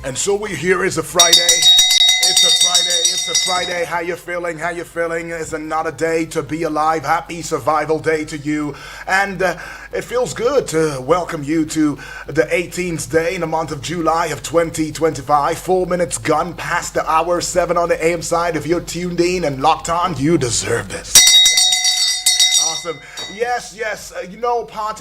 And so we here is a Friday. It's a Friday. It's a Friday. How you feeling? How you feeling? It's another day to be alive. Happy survival day to you. And it feels good to welcome you to the 18th day in the month of July of 2025. 4 minutes gone past the hour, 7 on the AM side. If you're tuned in and locked on, you deserve this. Awesome. Yes.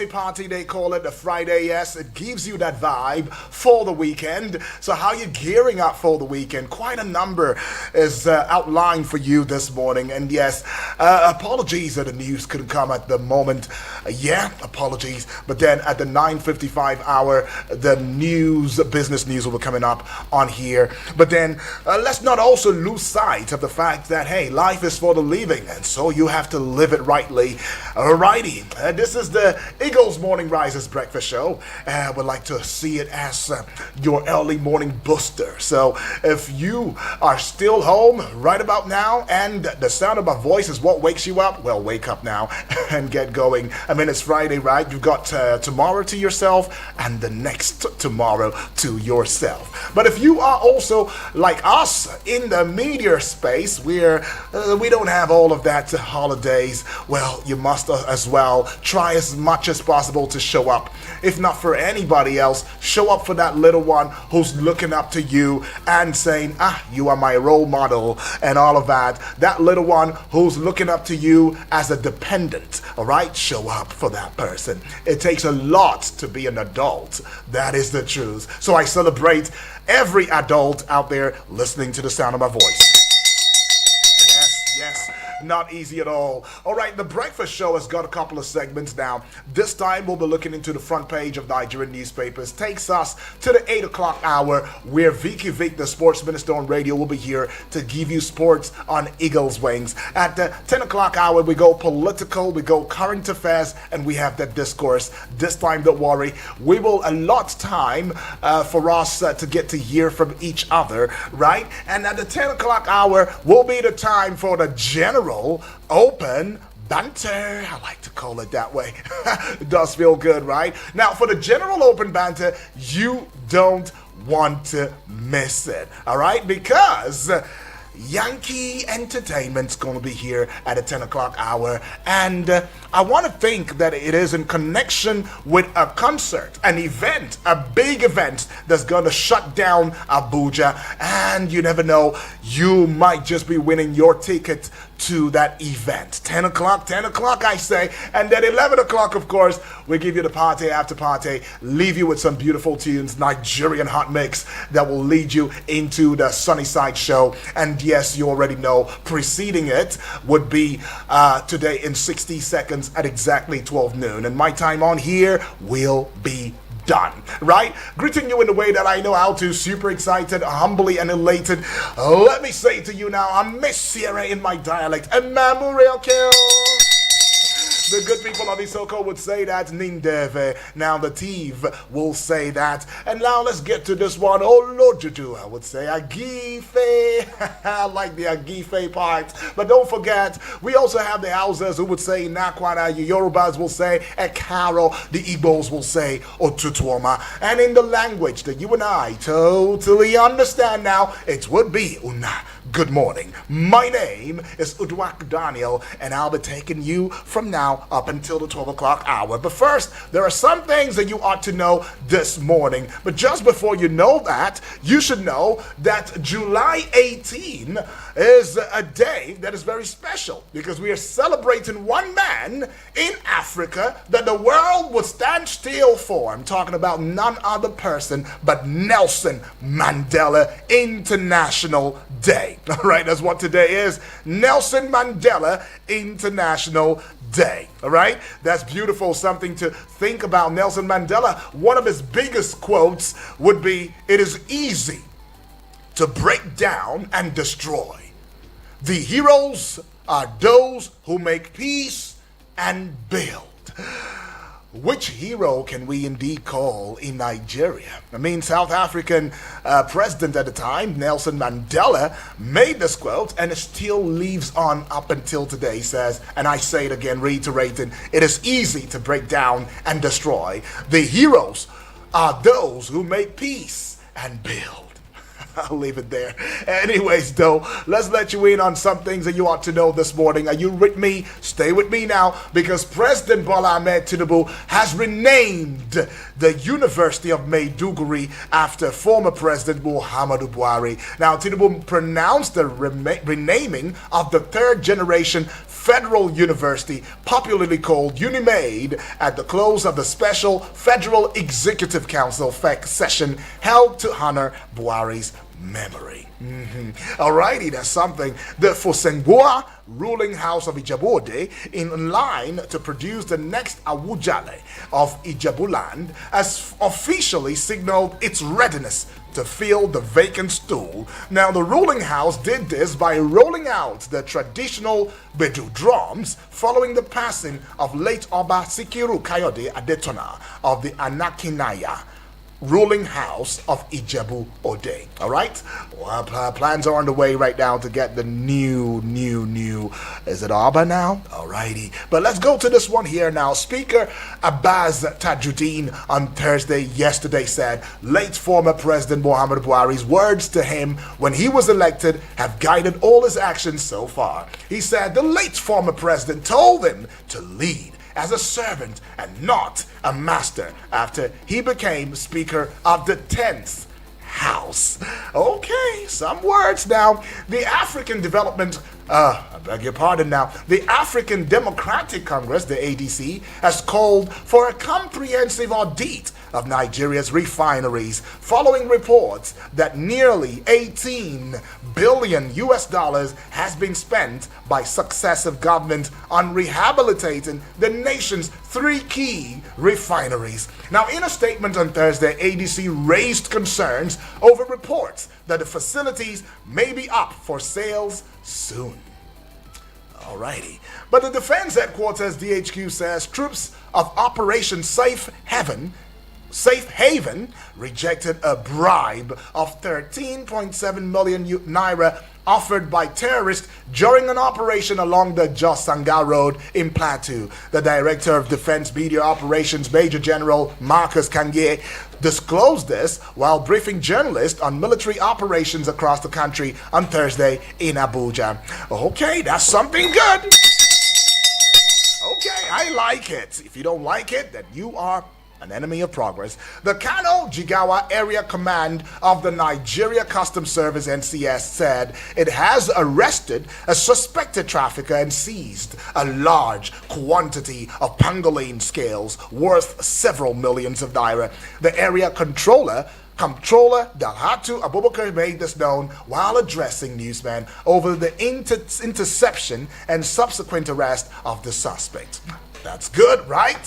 Party, they call it a Friday. Yes, it gives you that vibe for the weekend. So how you gearing up for the weekend? Quite a number is outlined for you this morning. And yes, apologies that the news couldn't come at the moment. Apologies. But then at the 9:55 hour, the business news will be coming up on here. But then let's not also lose sight of the fact that, hey, life is for the living. And so you have to live it rightly. Alrighty, this is the Eagles Morning Risers Breakfast Show. I would like to see it as your early morning booster. So if you are still home right about now and the sound of my voice is what wakes you up, well, wake up now and get going. I mean, it's Friday, right? You've got tomorrow to yourself and the next tomorrow to yourself. But if you are also like us in the media space where we don't have all of that holidays, well, you must as well try as much as possible to show up. If not for anybody else, show up for that little one who's looking up to you and saying, you are my role model and all of that. That little one who's looking up to you as a dependent, all right? Show up for that person. It takes a lot to be an adult. That is the truth. So I celebrate every adult out there listening to the sound of my voice. Yes. Not easy at all. All right, the breakfast show has got a couple of segments now. This time we'll be looking into the front page of Nigerian newspapers. Takes us to the 8 o'clock hour where Vicky Vic, the sports minister on radio, will be here to give you sports on Eagles wings. At the 10 o'clock hour, we go political, we go current affairs, and we have that discourse. This time, don't worry, we will allot time for us to get to hear from each other, right? And at the 10 o'clock hour will be the time for the general open banter. I like to call it that way. It does feel good, right? Now, for the general open banter, you don't want to miss it, all right? Because Yankee Entertainment's going to be here at the 10 o'clock hour. And I want to think that it is in connection with a concert, an event, a big event that's going to shut down Abuja. And you never know, you might just be winning your ticket to that event. 10 o'clock, I say. And then 11 o'clock, of course, we give you the party after party, leave you with some beautiful tunes, Nigerian hot mix that will lead you into the Sunnyside show. And yes, you already know, preceding it would be today in 60 seconds at exactly 12 noon. And my time on here will be done, right? Greeting you in the way that I know how to. Super excited, humbly and elated. Let me say to you now, I miss Sierra in my dialect. A memorial kill. The good people of Isoko would say that, Nindeve. Now the Tiv will say that. And now let's get to this one. Oh Lord, Juju, I would say Agife. I like the Agife part. But don't forget, we also have the Hausas who would say Nakwana. The Yorubas will say Ekaro. The Igbos will say Otutuoma. And in the language that you and I totally understand now, it would be Una. Good morning. My name is Udwak Daniel, and I'll be taking you from now up until the 12 o'clock hour. But first, there are some things that you ought to know this morning. But just before you know that, you should know that July 18 is a day that is very special because we are celebrating one man in Africa that the world would stand still for. I'm talking about none other person but Nelson Mandela International Day. All right, that's what today is. Nelson Mandela International Day. All right, that's beautiful. Something to think about. Nelson Mandela, one of his biggest quotes would be, "It is easy to break down and destroy. The heroes are those who make peace and build." Which hero can we indeed call in Nigeria? I mean, South African president at the time, Nelson Mandela, made this quote, and it still lives on up until today. He says, and I say it again, reiterating, it is easy to break down and destroy. The heroes are those who make peace and build. I'll leave it there. Anyways, though, let's let you in on some things that you ought to know this morning. Are you with me? Stay with me now, because President Bola Ahmed Tinubu has renamed the University of Maiduguri after former President Muhammadu Buhari. Now, Tinubu pronounced the renaming of the third generation Federal University, popularly called UNIMAID, at the close of the special Federal Executive Council FEC session held to honor Buhari's memory. Alrighty, that's something. The Fosengboa ruling house of Ijebu-Ode, in line to produce the next Awujale of Ijebuland, has officially signaled its readiness to fill the vacant stool. Now, the ruling house did this by rolling out the traditional Bedu drums following the passing of late Oba Sikiru Kayode Adetona of the Anakinaya ruling house of Ijebu-Ode. All right? Well, plans are underway right now to get the new, is it Aba now? Alrighty. But let's go to this one here now. Speaker Abbas Tajuddin on Thursday yesterday said late former President Muhammadu Buhari's words to him when he was elected have guided all his actions so far. He said the late former president told him to lead as a servant and not a master after he became Speaker of the 10th House. Okay, some words now. The African Development, I beg your pardon now, the African Democratic Congress, the ADC, has called for a comprehensive audit of Nigeria's refineries following reports that nearly 18 billion US dollars has been spent by successive governments on rehabilitating the nation's three key refineries. Now, in a statement on Thursday, ADC raised concerns over reports that the facilities may be up for sales soon. Alrighty. But the Defense Headquarters, DHQ, says troops of Operation Safe Haven rejected a bribe of 13.7 million naira offered by terrorists during an operation along the Jos Sanga Road in Plateau. The Director of Defense Media Operations, Major General Marcus Kanye, disclosed this while briefing journalists on military operations across the country on Thursday in Abuja. Okay, that's something good. Okay, I like it. If you don't like it, then you are an enemy of progress. The Kano Jigawa Area Command of the Nigeria Customs Service NCS said it has arrested a suspected trafficker and seized a large quantity of pangolin scales worth several millions of naira. The area Comptroller Dalhatu Abubakar made this known while addressing newsmen over the interception and subsequent arrest of the suspect. That's good, right?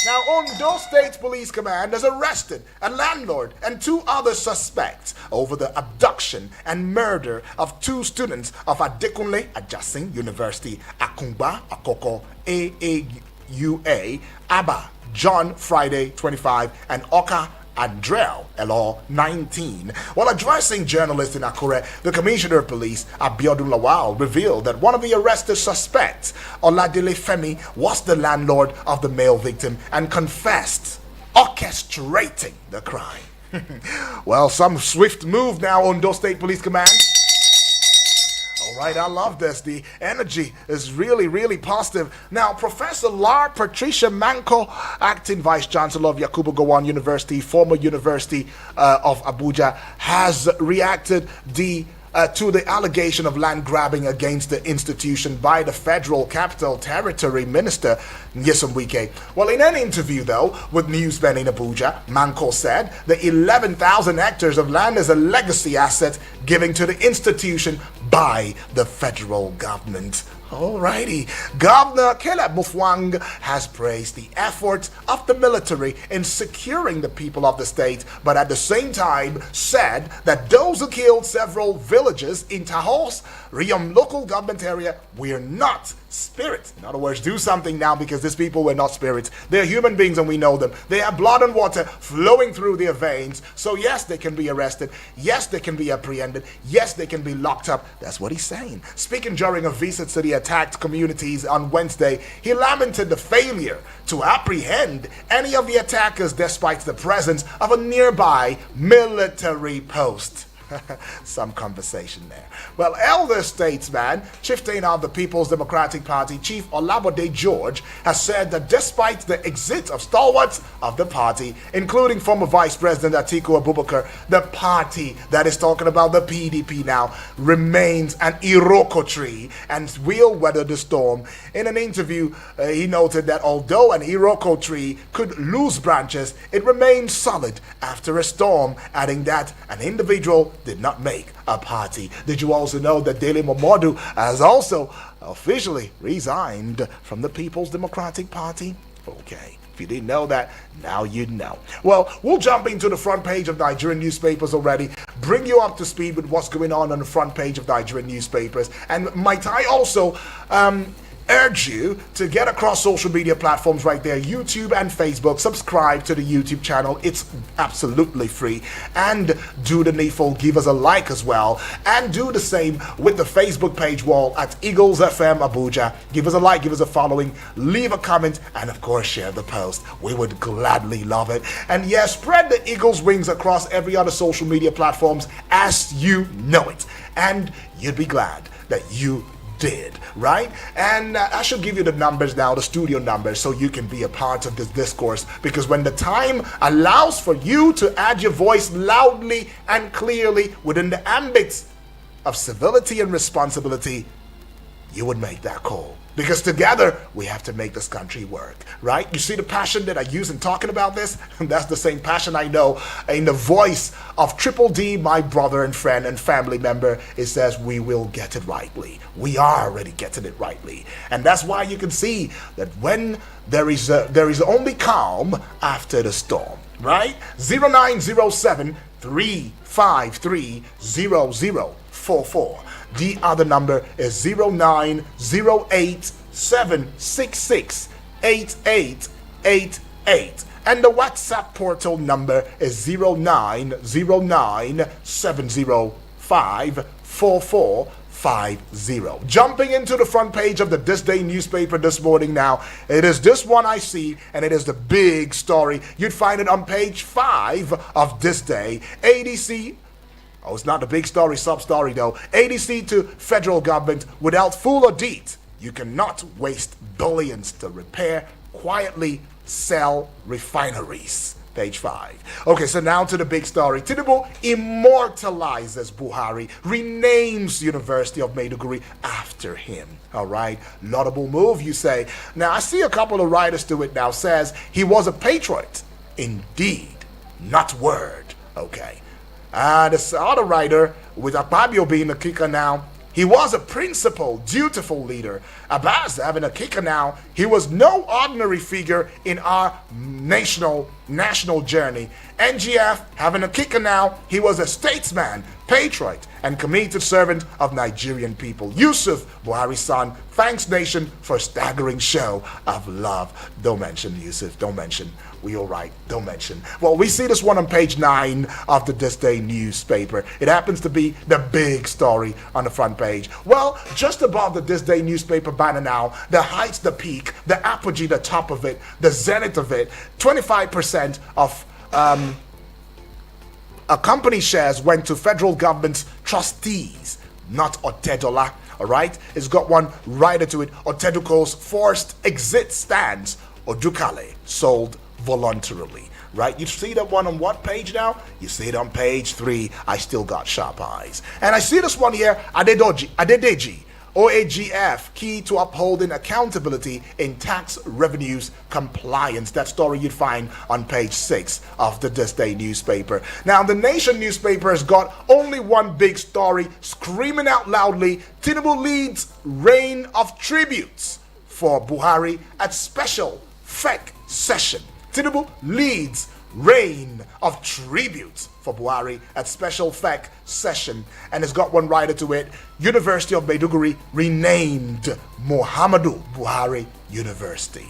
Now, Ondo State Police Command has arrested a landlord and two other suspects over the abduction and murder of two students of Adekunle Ajasin University, Akungba Akoko AAUA, Abba John Friday 25, and Oka Andrel Elo 19. While addressing journalists in Akure, the Commissioner of Police, Abiodun Lawal, revealed that one of the arrested suspects, Oladile Femi, was the landlord of the male victim and confessed orchestrating the crime. Well, some swift move now on Ondo State Police Command. All right, I love this. The energy is really positive. Now, Professor Lar Patricia Manko, acting Vice Chancellor of Yakubu Gowon University, former University of Abuja, has reacted to the allegation of land grabbing against the institution by the Federal Capital Territory Minister Nyesom Wike. Well, in an interview, though, with newsmen in Abuja, Manko said the 11,000 hectares of land is a legacy asset given to the institution by the federal government. Alrighty. Governor Caleb Mufwang has praised the efforts of the military in securing the people of the state, but at the same time said that those who killed several villagers in Tahos, Riyom local government area, were not spirits. In other words, do something now, because these people were not spirits. They're human beings and we know them. They have blood and water flowing through their veins. So yes, they can be arrested. Yes, they can be apprehended. Yes, they can be locked up. That's what he's saying. Speaking during a visit to the attacked communities on Wednesday, he lamented the failure to apprehend any of the attackers despite the presence of a nearby military post. Some conversation there. Well, elder statesman, chieftain of the People's Democratic Party, Chief Olabode George, has said that despite the exit of stalwarts of the party, including former Vice President Atiku Abubakar, the party that is talking about the PDP now remains an Iroko tree and will weather the storm. In an interview, he noted that although an Iroko tree could lose branches, it remains solid after a storm, adding that an individual did not make a party. Did you also know that Dele Momodu has also officially resigned from the People's Democratic Party? Okay. If you didn't know that, now you know. Well, we'll jump into the front page of Nigerian newspapers already, bring you up to speed with what's going on the front page of Nigerian newspapers. And might I also urge you to get across social media platforms right there, YouTube and Facebook. Subscribe to the YouTube channel. It's absolutely free. And do the needful, give us a like as well. And do the same with the Facebook page wall at Eagles FM Abuja. Give us a like, give us a following, leave a comment, and of course share the post. We would gladly love it. And yes, spread the Eagles wings across every other social media platforms as you know it. And you'd be glad that you did, right? And I should give you the numbers now, the studio numbers, so you can be a part of this discourse, because when the time allows for you to add your voice loudly and clearly within the ambit of civility and responsibility, you would make that call. Because together, we have to make this country work, right? You see the passion that I use in talking about this? That's the same passion I know in the voice of Triple D, my brother and friend and family member. It says, we will get it rightly. We are already getting it rightly. And that's why you can see that when there is only calm after the storm, right? 0907 353 0044. The other number is 0907668888. And the WhatsApp portal number is 0909705450. Jumping into the front page of the This Day newspaper this morning now, it is this one I see, and it is the big story. You'd find it on page 5 of This Day. ADC, oh, it's not the big story, sub-story though. ADC to federal government without full audit. You cannot waste billions to repair, quietly sell refineries. Page 5. Okay, so now to the big story. Tinubu immortalizes Buhari, renames University of Maiduguri after him. All right, laudable move, you say. Now, I see a couple of writers to it now. Says he was a patriot. Indeed, not word. Okay. This other writer, with Akpabio being a kicker now, he was a principled, dutiful leader. Abbas having a kicker now, he was no ordinary figure in our national journey. NGF having a kicker now, he was a statesman, patriot, and committed servant of Nigerian people. Yusuf, Buhari's son, thanks nation for staggering show of love. Don't mention Yusuf, don't mention. We all right, don't mention. Well, we see this one on page 9 of the This Day newspaper. It happens to be the big story on the front page. Well, just above the This Day newspaper banner now, the heights, the peak, the apogee, the top of it, the zenith of it, 25% of a company shares went to federal government's trustees, not Otedola. All right, it's got one rider to it. Otedoko's forced exit stands. Odukale sold voluntarily. Right, you see that one on what page now? You see it on page 3. I still got sharp eyes. And I see this one here, Adedeji. OAGF, key to upholding accountability in tax revenues compliance. That story you'd find on page 6 of the This Day newspaper. Now, the Nation newspaper has got only one big story, screaming out loudly, Tinubu leads reign of tributes for Buhari at special FEC session. Tinubu leads reign of tributes for Buhari at special FEC session, and it's got one rider to it. University of Maiduguri renamed Muhammadu Buhari University.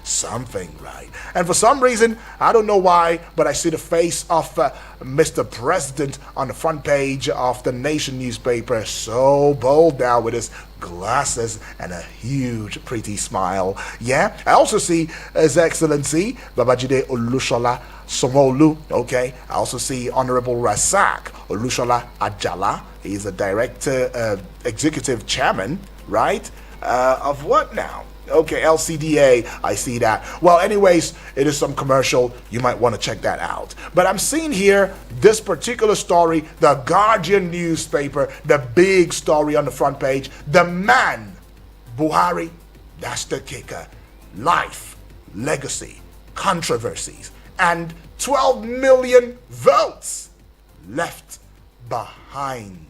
something, right? And for some reason, I don't know why, but I see the face of Mr. President on the front page of the Nation newspaper, so bold now with his glasses and a huge pretty smile. Yeah, I also see His Excellency Babajide Olushola Somolu. Okay, I also see Honorable Razak Olushola Ajala. He's a director, executive chairman, right? Of what now? Okay, LCDA, I see that. Well, anyways, it is some commercial. You might want to check that out. But I'm seeing here this particular story, the Guardian newspaper, the big story on the front page. The man, Buhari, that's the kicker. Life, legacy, controversies, and 12 million votes left behind.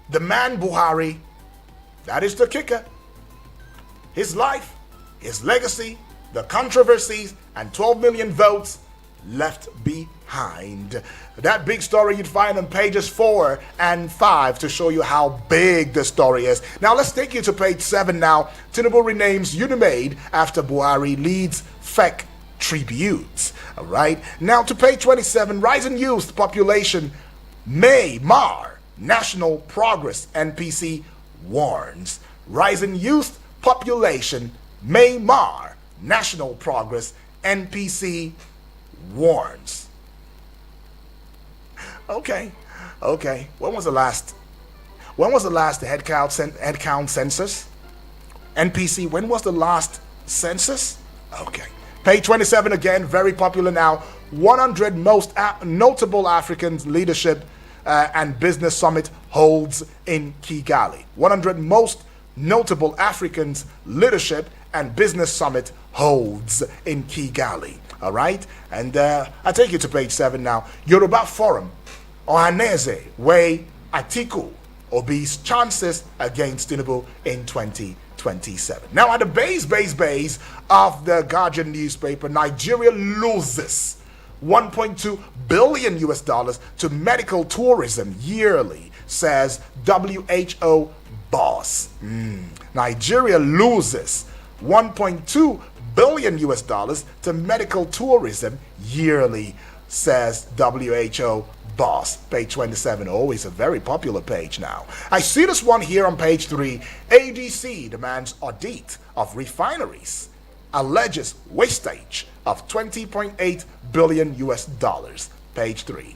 The man, Buhari, that is the kicker. His life, his legacy, the controversies, and 12 million votes left behind. That big story you'd find on pages 4 and 5 to show you how big the story is. Now let's take you to page 7 now. Tinubu renames UNIMAID after Buhari leads FEC tributes. All right. Now to page 27, rising youth population may mar national progress, NPC warns. Rising youth population may mar national progress, NPC warns. Okay. When was the last head count census? NPC, when was the last census? Okay. Page 27 again, very popular now. 100 most notable Africans leadership and business summit holds in Kigali. 100 most notable Africans leadership and business summit holds in Kigali. All right, and I take you to page 7 now. Yoruba Forum, Ohaneze weigh Atiku Obi's chances against Tinubu in 2027. Now at the base of the Guardian newspaper, Nigeria loses 1.2 billion US dollars to medical tourism yearly, says WHO boss. Nigeria loses 1.2 billion US dollars to medical tourism yearly, says WHO boss. Page 27, always a very popular page now. I see this one here on page 3. ADC demands audit of refineries, alleges wastage of 20.8 billion US dollars. Page 3.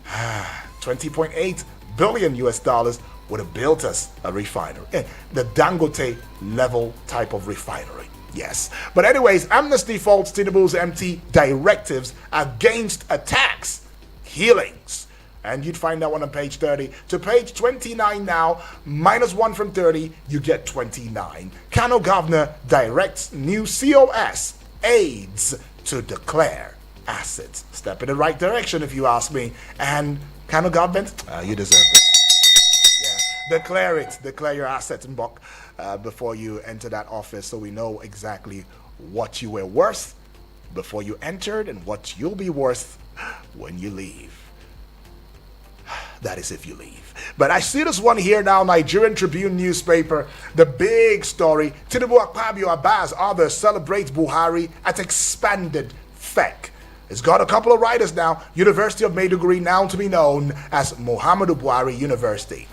20.8 billion US dollars would have built us a refinery. The Dangote level type of refinery. Yes. But anyways, Amnesty faults Tinubu's empty directives against attacks, killings. And you'd find that one on page 30. To page 29 now, -1 from 30, you get 29. Kano governor directs new COS aides to declare assets. Step in the right direction if you ask me. And Kano government, you deserve it. Yeah, declare it. Declare your assets in bulk before you enter that office, so we know exactly what you were worth before you entered and what you'll be worth when you leave. That is if you leave. But I see this one here now, Nigerian Tribune newspaper, the big story. Tinubu, Akpabio, Abbas, others celebrate Buhari at expanded FEC. It's got a couple of writers now. University of Maiduguri, now to be known as Muhammadu Buhari University.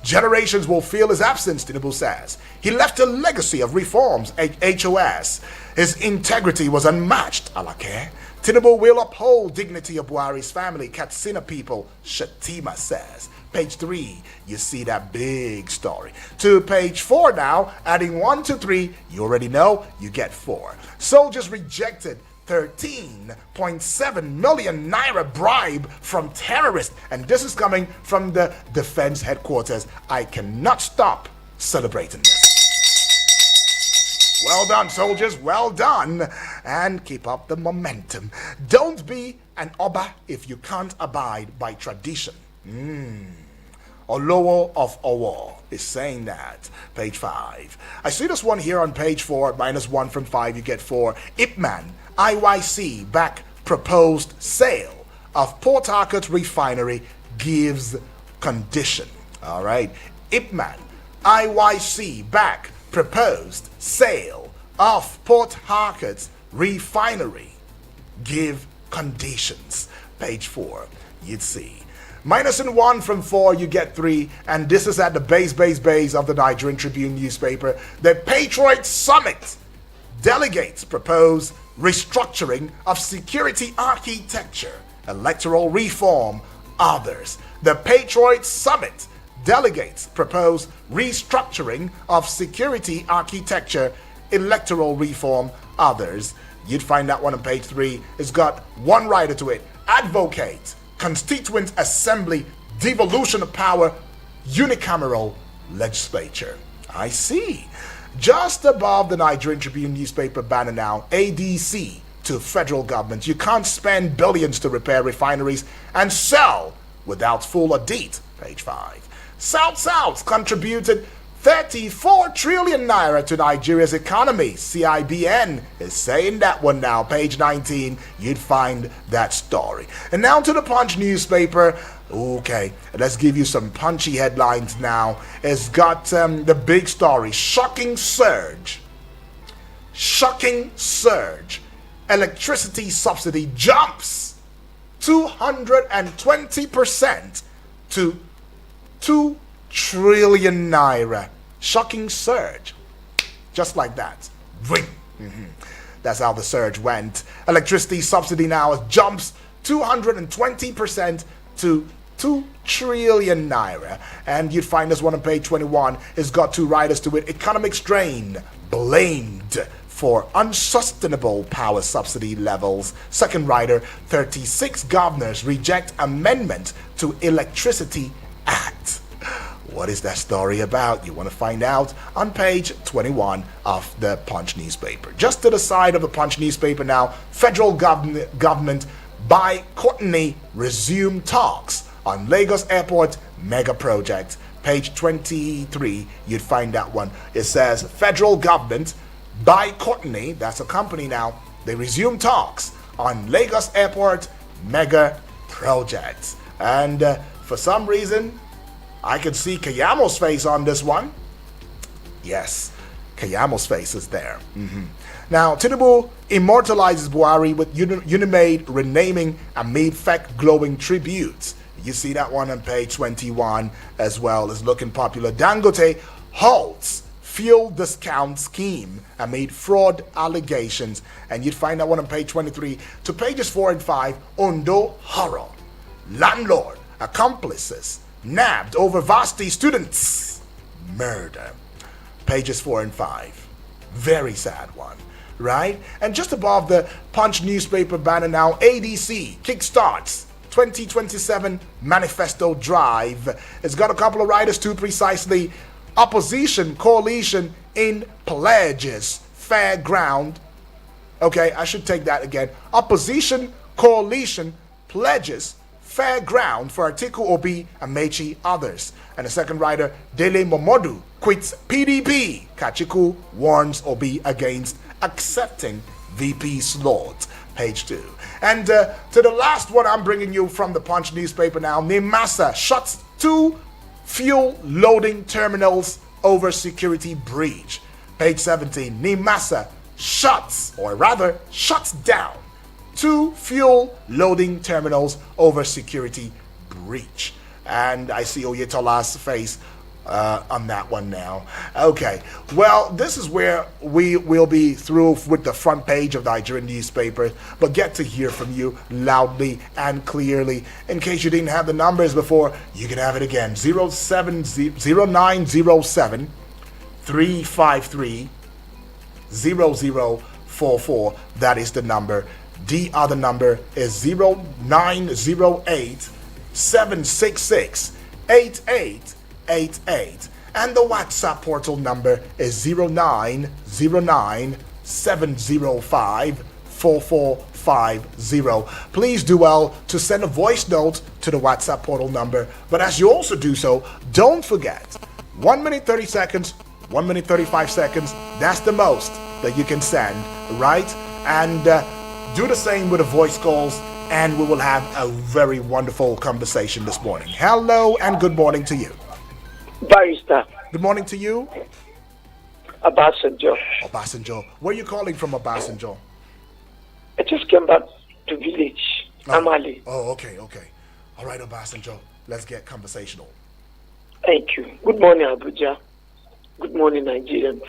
Generations will feel his absence, Tinubu says. He left a legacy of reforms, HOS. His integrity was unmatched, Alake. Tinubu will uphold dignity of Buhari's family, Katsina people, Shatima says. Page 3, you see that big story. To page 4 now, adding 1 to 3, you already know, you get 4. Soldiers rejected 13.7 million naira bribe from terrorists. And this is coming from the defense headquarters. I cannot stop celebrating this. Well done, soldiers, well done. And keep up the momentum. Don't be an Oba if you can't abide by tradition. Olowo of Owo is saying that. Page 5. I see this one here on page 4, -1 from 5, you get 4. Ipman, IYC back proposed sale of Port Harcourt refinery gives condition. All right. Ipman, IYC back proposed sale of Port Harcourt refinery give conditions. Page 4, you'd see. -1 from 4, you get 3, and this is at the base of the Nigerian Tribune newspaper. The Patriot Summit delegates propose restructuring of security architecture, electoral reform, others. The Patriot Summit delegates propose restructuring of security architecture, electoral reform, others. You'd find that one on page 3. It's got one writer to it. Advocate Constituent Assembly devolution of power, unicameral legislature. I see. Just above the Nigerian Tribune newspaper banner now, ADC to federal government. You can't spend billions to repair refineries and sell without full audit. Page 5. South contributed 34 trillion naira to Nigeria's economy. CIBN is saying that one now. Page 19, you'd find that story. And now to the Punch newspaper. Okay, let's give you some punchy headlines now. It's got the big story. Shocking surge. Electricity subsidy jumps 220% to 2 trillion naira. Shocking surge. Just like that. Ring. That's how the surge went. Electricity subsidy now jumps 220% to 2 trillion naira. And you'd find this one on page 21. It's got two writers to it. Economic strain blamed for unsustainable power subsidy levels. Second writer, 36 governors reject amendment to Electricity Act. What is that story about? You want to find out on page 21 of the Punch newspaper. Just to the side of the Punch newspaper now, federal government by Courtney resume talks on Lagos Airport mega project. Page 23, you'd find that one. It says federal government by Courtney, that's a company now, they resume talks on Lagos Airport mega project. And for some reason, I can see Kayamo's face on this one. Yes, Kayamo's face is there. Now, Tinubu immortalizes Buhari with Unimade renaming amid fake glowing tributes. You see that one on page 21 as well. Is looking popular. Dangote halts fuel discount scheme amid fraud allegations. And you'd find that one on page 23. To pages 4 and 5, Ondo horror. Landlord accomplices nabbed over varsity students. Murder. Pages 4 and 5. Very sad one, right? And just above the Punch newspaper banner now, ADC kickstarts 2027 manifesto drive. It's got a couple of writers too, precisely. Opposition coalition in pledges fair ground. Okay, I should take that again. Opposition coalition pledges fair ground for Atiku Obi, Amechi, others. And the second writer, Dele Momodu, quits PDP. Kachiku warns Obi against accepting VP slot. Page 2. And to the last one I'm bringing you from the Punch newspaper now, Nimasa shuts 2 fuel loading terminals over security breach. Page 17, Nimasa shuts down 2 fuel loading terminals over security breach. And I see Oyetola's face on that one now. Okay, well, this is where we will be through with the front page of the Nigerian newspaper, but get to hear from you loudly and clearly. In case you didn't have the numbers before, you can have it again. 0907 353 0044. That is the number. The other number is 0908 766 8888. And the WhatsApp portal number is 0909 705 4450. Please do well to send a voice note to the WhatsApp portal number. But as you also do so, don't forget 1 minute 30 seconds, 1 minute 35 seconds. That's the most that you can send, right? And do the same with the voice calls, and we will have a very wonderful conversation this morning. Hello and good morning to you. Barrister. Good morning to you. Obasanjo. Obasanjo. Where are you calling from, Obasanjo? I just came back to village, Amali. Oh, okay. All right, Obasanjo. Let's get conversational. Thank you. Good morning, Abuja. Good morning, Nigerians.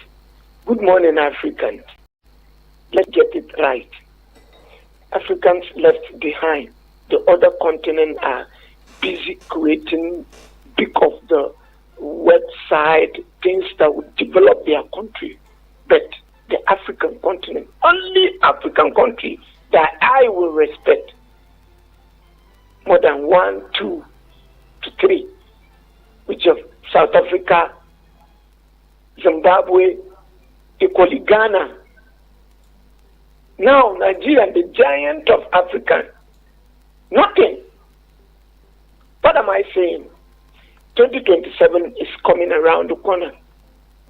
Good morning, Africans. Let's get it right. Africans left behind. The other continents are busy creating big of the website, things that would develop their country. But the African continent, only African country that I will respect more than 1, 2 to 3, which of South Africa, Zimbabwe, equally Ghana. Now Nigeria, the giant of Africa, nothing. What am I saying? 2027 is coming around the corner.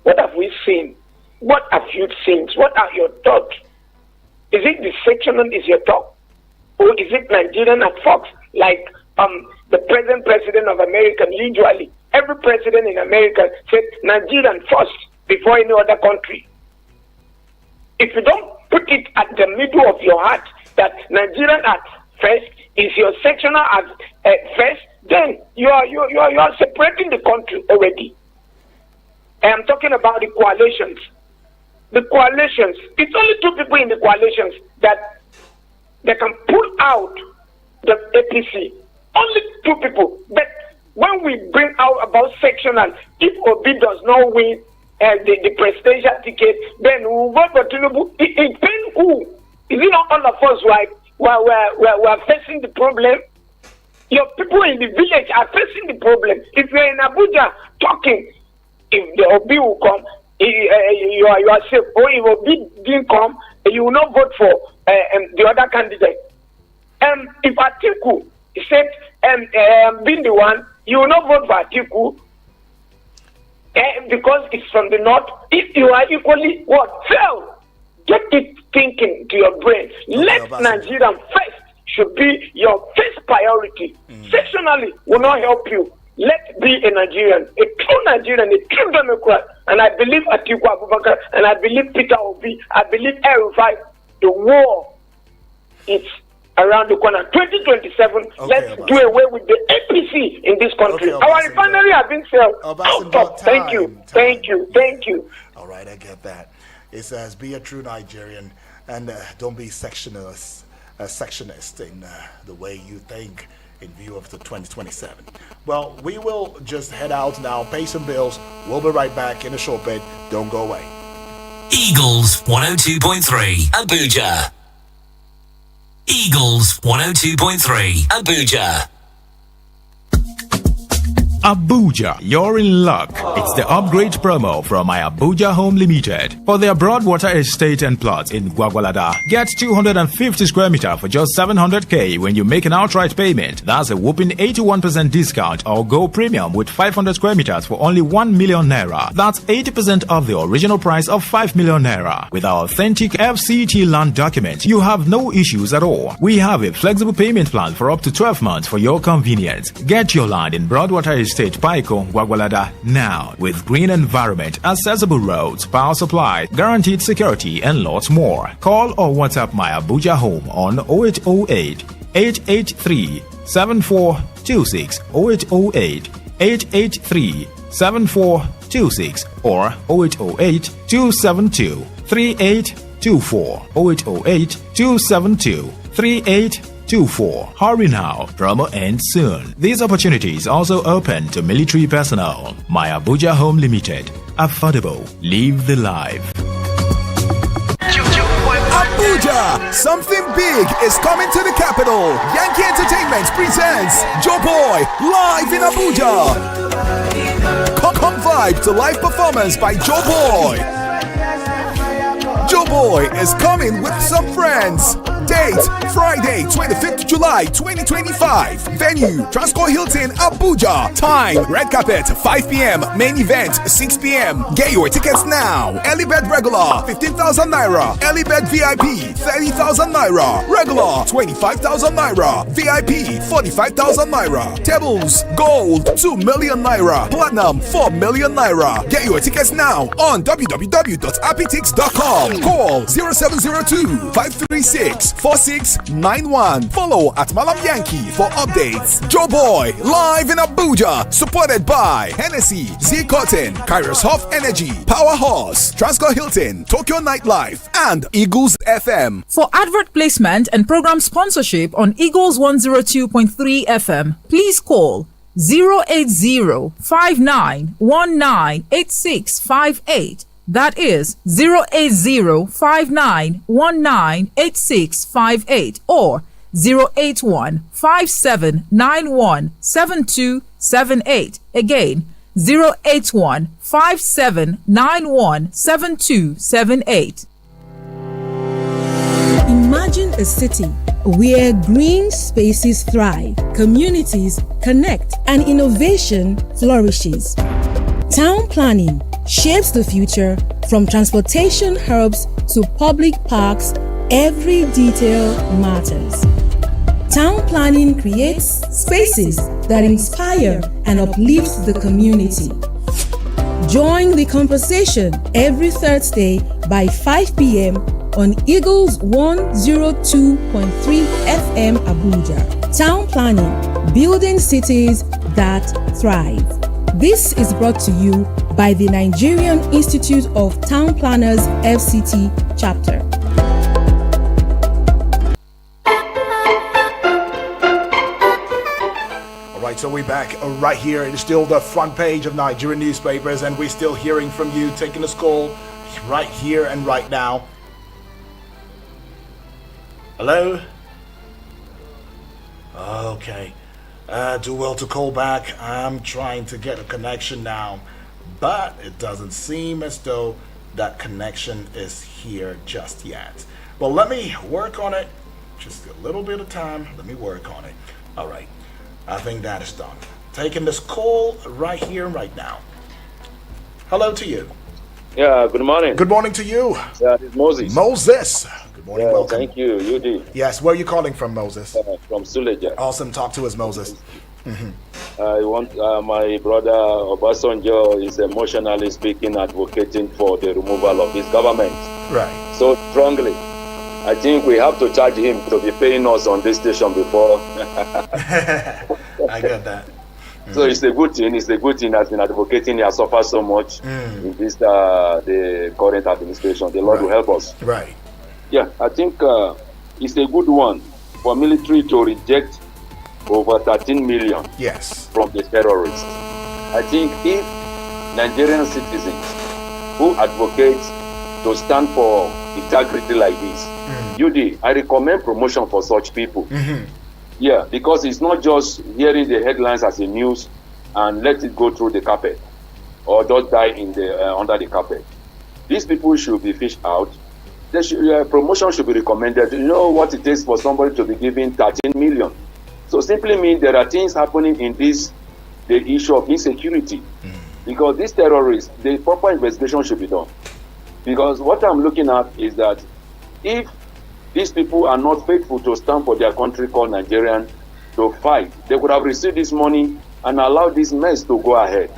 What have we seen? What have you seen? What are your thoughts? Is it the sectional is your thought? Or is it Nigerian at Fox? Like the present president of America, usually every president in America said Nigerian first before any other country. If you don't put it at the middle of your heart that Nigerian at first is your sectional at first, then you are separating the country already. I am talking about the coalitions. The coalitions, it's only 2 people in the coalitions that they can pull out the APC. Only 2 people. But when we bring out about sectional, if Obi does not win the presidential ticket, then we will vote for Tinubu. It depends who. Is it not all of us who are facing the problem? Your people in the village are facing the problem. If you're in Abuja talking, if the Obi will come, you are safe. Or if Obi didn't come, you will not vote for the other candidate. If Atiku said being the one, you will not vote for Atiku because it's from the north. If you are equally fail, get it thinking to your brain. Let Nigeria first should be your first priority. Sectionally will not help you. Let's be a Nigerian, a true Nigerian, a true Democrat. And I believe Atiku Abubakar, and I believe Peter Obi, I believe El-Rufai. The war is around the corner. 2027, let's do away with the APC in this country. Our refinery has been sold. Thank you. All right, I get that. It says, be a true Nigerian and don't be sectionist in the way you think in view of the 2027. Well, we will just head out now, pay some bills. We'll be right back in a short bit. Don't go away. Eagles 102.3 Abuja. Eagles 102.3 Abuja. Abuja, you're in luck. It's the upgrade promo from my Abuja Home Limited. For their Broadwater estate and plots in Gwagwalada, get 250 square meter for just 700k when you make an outright payment. That's a whopping 81% discount, or go premium with 500 square meters for only 1 million naira. That's 80% of the original price of 5 million naira. With our authentic FCT land document, you have no issues at all. We have a flexible payment plan for up to 12 months for your convenience. Get your land in Broadwater Estate, Paiko, Gwagwalada now, with green environment, accessible roads, power supply, guaranteed security, and lots more. Call or WhatsApp my Abuja Home on 0808 883 7426, 0808 883 7426, or 0808 272 3824, 0808 272 3824. Hurry now, promo ends soon. These opportunities also open to military personnel. My Abuja Home Limited. Affordable. Live the life. Abuja! Something big is coming to the capital. Yankee Entertainment presents Joe Boy live in Abuja. Come vibe to live performance by Joe Boy. Joe Boy is coming with some friends. Date Friday, 25th July 2025. Venue Transcorp Hilton, Abuja. Time red carpet 5 p.m. Main event 6 p.m. Get your tickets now. Early bird regular 15,000 naira. Early bird VIP 30,000 naira. Regular 25,000 naira. VIP 45,000 naira. Tables gold 2 million naira. Platinum 4 million naira. Get your tickets now on www.apitix.com. Call 0702 536 4691. Follow at Malam Yankee for updates. Joe Boy live in Abuja, supported by Hennessy, Z Cotton, Kairos Hoff Energy, Power Horse, Transcorp Hilton, Tokyo Nightlife, and Eagles FM. For advert placement and program sponsorship on Eagles 102.3 FM, please call 080-5919-8658. That is 080-5919-8658 or 081-5791-7278. Again, 081-5791-7278. Imagine a city where green spaces thrive, communities connect, and innovation flourishes. Town planning shapes the future. From transportation hubs to public parks, every detail matters. Town planning creates spaces that inspire and uplift the community. Join the conversation every Thursday by 5 p.m. on Eagles 102.3 FM Abuja. Town planning, building cities that thrive. This is brought to you by the Nigerian Institute of Town Planners FCT chapter. All right, so we're back right here. It's still the front page of Nigerian newspapers, and we're still hearing from you, taking this call right here and right now. Hello? Okay. Do well to call back. I'm trying to get a connection now, but it doesn't seem as though that connection is here just yet. But let me work on it. Just a little bit of time. Let me work on it. All right. I think that is done. Taking this call right here, right now. Hello to you. Yeah, good morning. Good morning to you. Yeah, it's Moses. Moses. Good morning, Yeah, welcome. thank you. You did. Yes, where are you calling from, Moses? From Suleja. Awesome, talk to us, Moses. I want my brother Obasanjo is emotionally speaking, advocating for the removal of this government Right. so strongly. I think we have to charge him to be paying us on this station before. I got that. So it's a good thing. It's a good thing. Has been advocating. He has suffered so much in this the current administration. The Lord will help us. Right. Yeah, I think it's a good one for military to reject over 13 million Yes. from the terrorists. I think if Nigerian citizens who advocate to stand for integrity like this, I recommend promotion for such people. Yeah, because it's not just hearing the headlines as a news and let it go through the carpet or just die in the under the carpet. These people should be fished out. They should, promotion should be recommended. You know what it takes for somebody to be given 13 million. So simply means there are things happening in the issue of insecurity. Because these terrorists, the proper investigation should be done. Because what I'm looking at is that if these people are not faithful to stand for their country called Nigerian to fight, they could have received this money and allowed this mess to go ahead.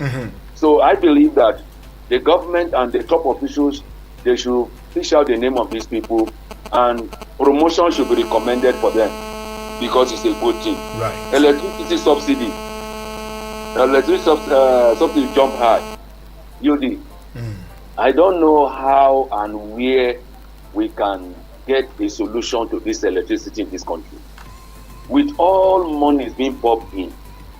So I believe that the government and the top officials, they should fish out the name of these people and promotion should be recommended for them because it's a good thing. Right. Electricity subsidy. Subsidy jump high. I don't know how and where we can get a solution to this electricity in this country. With all money being pumped in,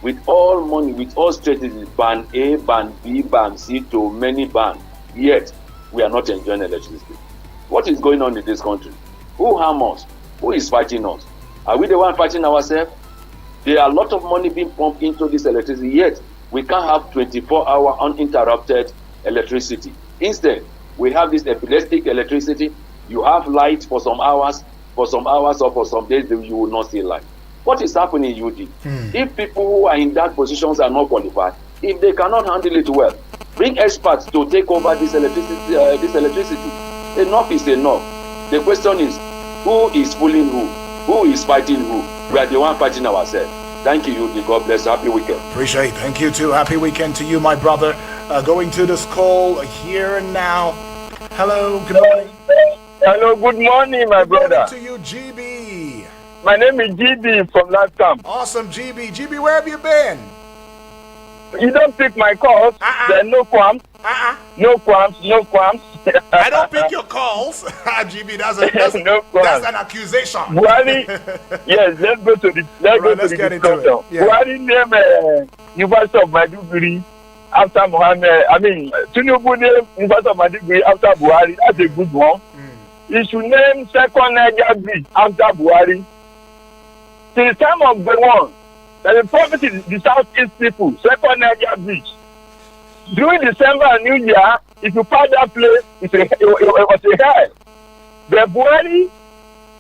with all money, with all strategies, ban A, ban B, ban C to many ban, yet we are not enjoying electricity. What is going on in this country? Who harm us? Who is fighting us? Are we the one fighting ourselves? There are a lot of money being pumped into this electricity, yet we can't have 24-hour uninterrupted electricity. Instead, we have this epileptic electricity. You have light for some hours, for some hours or for some days, you will not see light. What is happening in UD? If people who are in that positions are not qualified, if they cannot handle it well, bring experts to take over this electricity. Enough is enough. The question is, who is fooling who? Who is fighting who? We are the one fighting ourselves. Thank you, UD. God bless. Happy weekend. Appreciate it. Thank you too. Happy weekend to you, my brother. Going to this call here and now. Hello, good morning. Hello, good morning, my brother. Good morning to you, GB. My name is GB from last camp. Awesome, GB. GB, where have you been? You don't pick my calls. There's no qualms. No qualms. No qualms. I don't pick your calls. GB, that's an accusation. Buhari, yes, let's go to the discussion. Yeah. Buhari named University of Maiduguri after Mohammed. I mean, Tinubu named University of Maiduguri after Buhari. That's a good one. He should name second Niger Bridge after Buhari. Since time of the one, that the promise is the Southeast people, second Niger Bridge. During December and New Year, if you pass that place, it was a hell. The Buhari,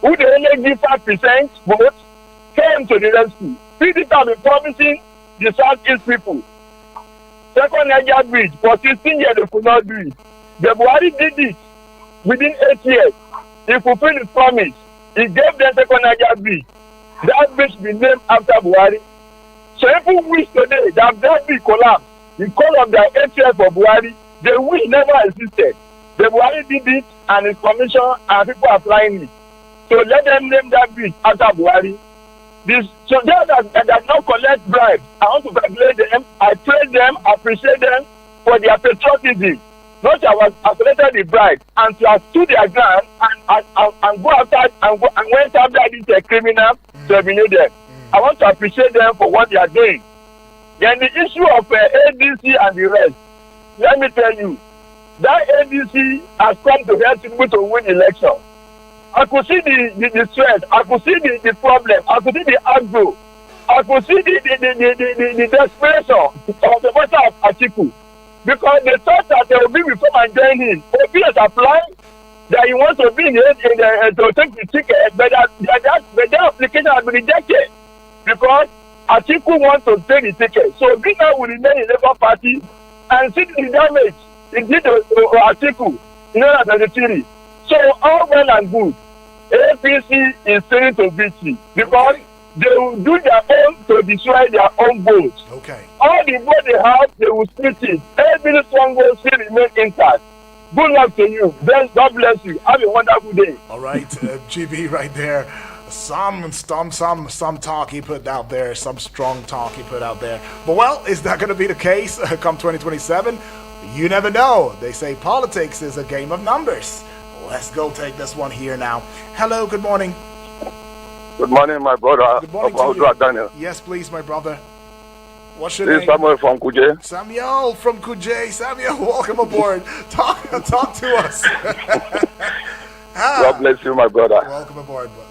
who they only give 5% vote, came to the rescue. PDP have been promising the Southeast people. Second Niger Bridge, for 16 years they could not do it. The Buhari did it within 8 years. He fulfilled his promise. He gave them second Niger Bridge. That bridge be named after Buhari. So people wish today that bridge collapsed because of their hatred for Buhari. They wish never existed. The Buhari did it and his commission and people are flying it. So let them name that bridge after Buhari. So that does not collect bribes, I want to congratulate them. I praise them, appreciate them for their patriotism. Not to have calculated the bribe and to have stood their ground and go after and went after this criminal to eliminate them. I want to appreciate them for what they are doing. Then the issue of ADC and the rest, let me tell you, that ADC has come to help people to win election. I could see the stress, I could see the problem, I could see the aggro, I could see the desperation of the voter of Atiku. Because they thought that they will be before and join in. Obi has applied that he wants to be to take the ticket, but that application has been rejected because Atiku wants to take the ticket. So Obi now will remain in the Labour Party and see the damage it did to Atiku in 1993. So all well and good, APC is saying to BC because they will do their own to destroy their own votes. Okay. All the vote they have, they will split it. Every strong vote still remain intact. Good luck to you. God bless you. Have a wonderful day. All right, GB right there. Some talk he put out there, some strong talk he put out there. But well, is that going to be the case come 2027? You never know. They say politics is a game of numbers. Let's go take this one here now. Hello, good morning. Good morning, my brother. Good morning to you. Daniel. Yes, please, my brother. What's your This name? is Samuel from Kuje. Samuel from Kuje. Samuel, welcome aboard. Talk to us. God bless you, my brother. Welcome aboard, brother.